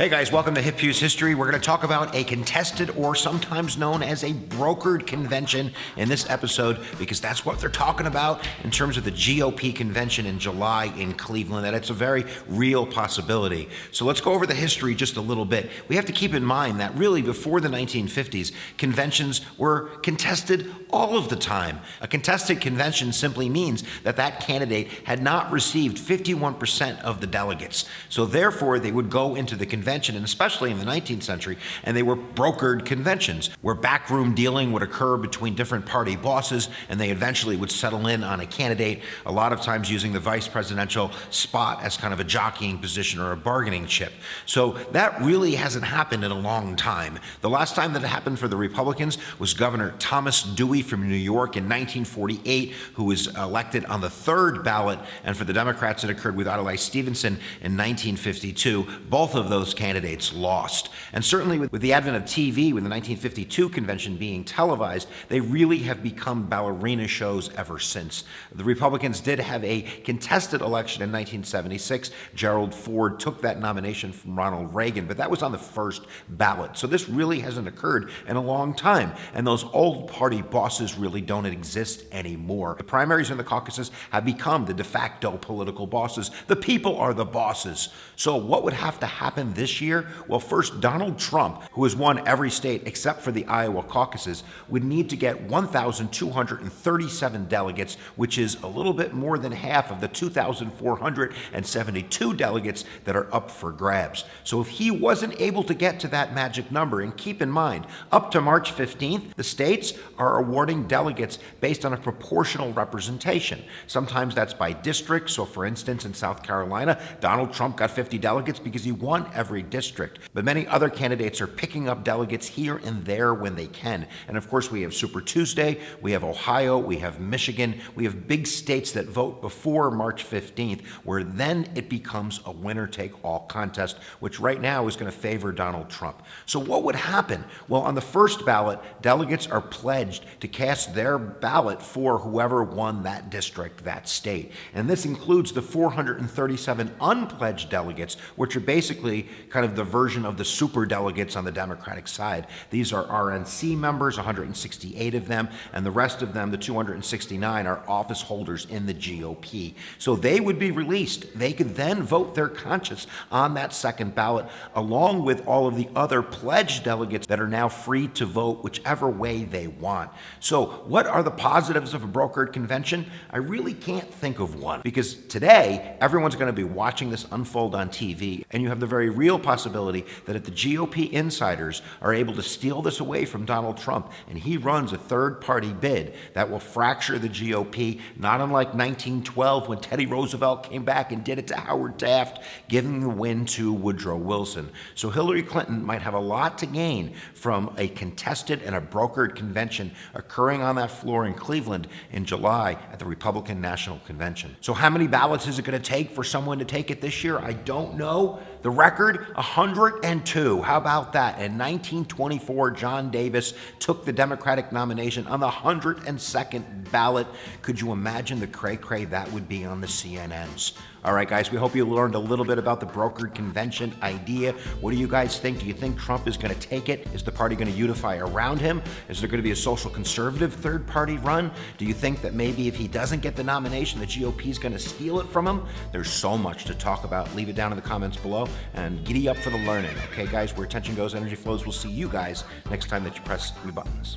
Hey guys, welcome to Hughes History. We're going to talk about a contested or sometimes known as a brokered convention in this episode because that's what they're talking about in terms of the GOP convention in July in Cleveland, that it's a very real possibility. So let's go over the history just a little bit. We have to keep in mind that really before the 1950s, conventions were contested all of the time. A contested convention simply means that that candidate had not received 51% of the delegates. So therefore, they would go into the convention, and especially in the 19th century, and they were brokered conventions where backroom dealing would occur between different party bosses, and they eventually would settle in on a candidate, a lot of times using the vice presidential spot as kind of a jockeying position or a bargaining chip. So that really hasn't happened in a long time. The last time that it happened for the Republicans was Governor Thomas Dewey from New York in 1948, who was elected on the third ballot, and for the Democrats it occurred with Adlai Stevenson in 1952. Both of those candidates lost. And certainly with the advent of TV, with the 1952 convention being televised, they really have become ballerina shows ever since. The Republicans did have a contested election in 1976. Gerald Ford took that nomination from Ronald Reagan, but that was on the first ballot. So this really hasn't occurred in a long time, and those old party bosses really don't exist anymore. The primaries and the caucuses have become the de facto political bosses. The people are the bosses. So what would have to happen this year? Well, first, Donald Trump, who has won every state except for the Iowa caucuses, would need to get 1,237 delegates, which is a little bit more than half of the 2,472 delegates that are up for grabs. So if he wasn't able to get to that magic number, and keep in mind, up to March 15th, the states are awarding delegates based on a proportional representation. Sometimes that's by district. So for instance, in South Carolina, Donald Trump got 50 delegates because he won every district. But many other candidates are picking up delegates here and there when they can. And of course, we have Super Tuesday, we have Ohio, we have Michigan, we have big states that vote before March 15th, where then it becomes a winner-take-all contest, which right now is going to favor Donald Trump. So what would happen? Well, on the first ballot, delegates are pledged to cast their ballot for whoever won that district, that state. And this includes the 437 unpledged delegates, which are basically kind of the version of the super delegates on the Democratic side. These are RNC members, 168 of them, and the rest of them, the 269, are office holders in the GOP. So they would be released. They could then vote their conscience on that second ballot, along with all of the other pledged delegates that are now free to vote whichever way they want. So what are the positives of a brokered convention? I really can't think of one, because today everyone's going to be watching this unfold on TV, and you have the very real possibility that if the GOP insiders are able to steal this away from Donald Trump and he runs a third-party bid, that will fracture the GOP, not unlike 1912 when Teddy Roosevelt came back and did it to Howard Taft, giving the win to Woodrow Wilson. So Hillary Clinton might have a lot to gain from a contested and a brokered convention occurring on that floor in Cleveland in July at the Republican National Convention. So how many ballots is it going to take for someone to take it this year? I don't know. The record, 102. How about that? In 1924, John Davis took the Democratic nomination on the 102nd ballot. Could you imagine the cray-cray that would be on the CNNs? All right, guys, we hope you learned a little bit about the brokered convention idea. What do you guys think? Do you think Trump is going to take it? Is the party going to unify around him? Is there going to be a social conservative third-party run? Do you think that maybe if he doesn't get the nomination, the GOP is going to steal it from him? There's so much to talk about. Leave it down in the comments below and giddy up for the learning. Okay, guys, where attention goes, energy flows. We'll see you guys next time that you press your buttons.